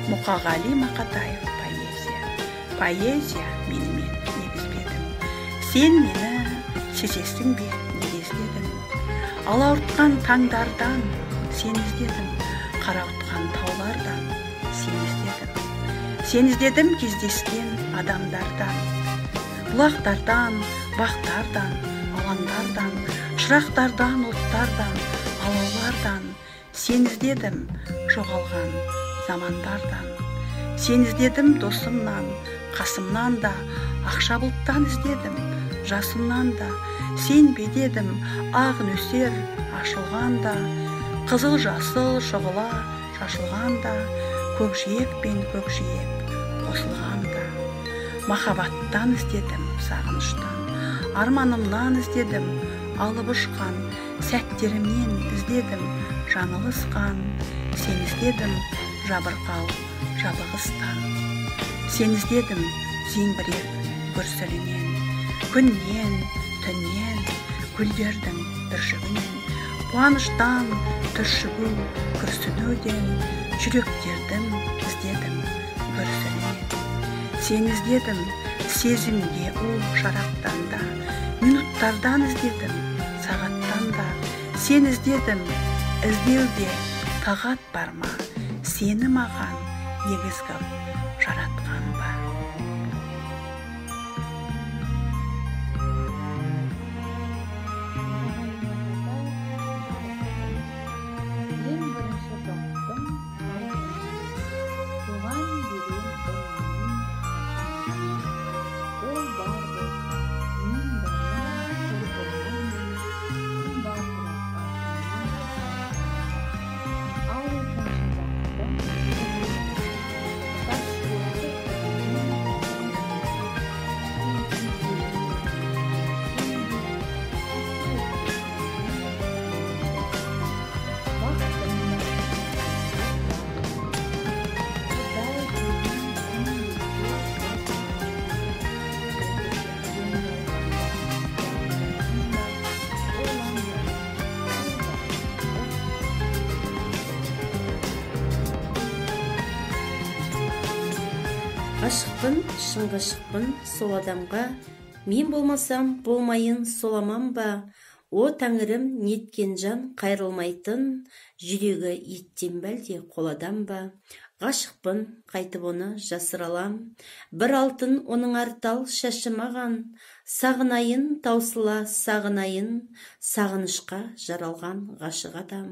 Мұқағали Мақатаев поэзия менімен негізбедім. Сен мені сезесің бе негізбедім. Алауртқан таңдардан сен іздедім, қарауытқан таулардан сен іздедім. Сен іздедім кездескен адамдардан, бұлақтардан, бақтардан, алаңдардан, шырақтардан, оттардан, алаулардан. Сен іздедім жоғалған замандардан. Сен іздедім досымнан, қасымнан да, ақша бұлттан іздедім, жасымнан да. Сен бедедім ақ нөсер ашылғанда, қызыл жасыл шұғыла шашылғанда, көкжиек пен көкжиек қосылғанда. Махаббаттан іздедім сағыныштан, арманымнан іздедім алып ұшқан, сәттерімнен іздедім жаңылысқан. Сен іздедім жабырқау жабығыстан. Сен іздедім зеңбірек күрсілінен, күннен, түннен, гүлдердің бүршігінен, қуаныштан, түршігу, күрсінуден, жүректердің іздедім күрсінен. Сен іздедім сезімге ол шарақтан да, минуттардан іздедім сағаттан да. Сен іздедім іздеуде тағат бар ма, сені маған егіз қып жаратқан ба? Ғашықпын, шын ғашықпын сол адамға, мен болмасам болмайын соламан ба? О тәңірім, неткен жан қайрылмайтын, жүрегі еттен бәлде қоладан ба? Ғашықпын, қайтып оны жасыралам, бір алтын оның артал шашы маған. Сағынайын, таусыла сағынайын, сағынышқа жаралған ғашық адам.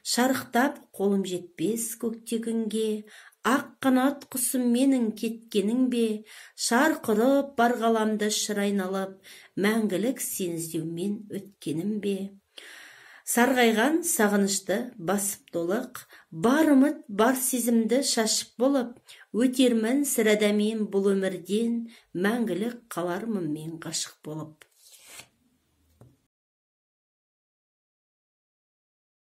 Шарықтап қолым жетпес көкте күнге, ақ қанат құсым менің кеткенің бе? Шарқырып бар ғаламды шыр айналып, мәңгілік сен іздеумен өткенім бе? Сарғайған сағынышты басып толық, бар үміт, бар сезімді шашып болып, өтермін сірәдә мен бұл өмірден, мәңгілік қалармын мен ғашық болып.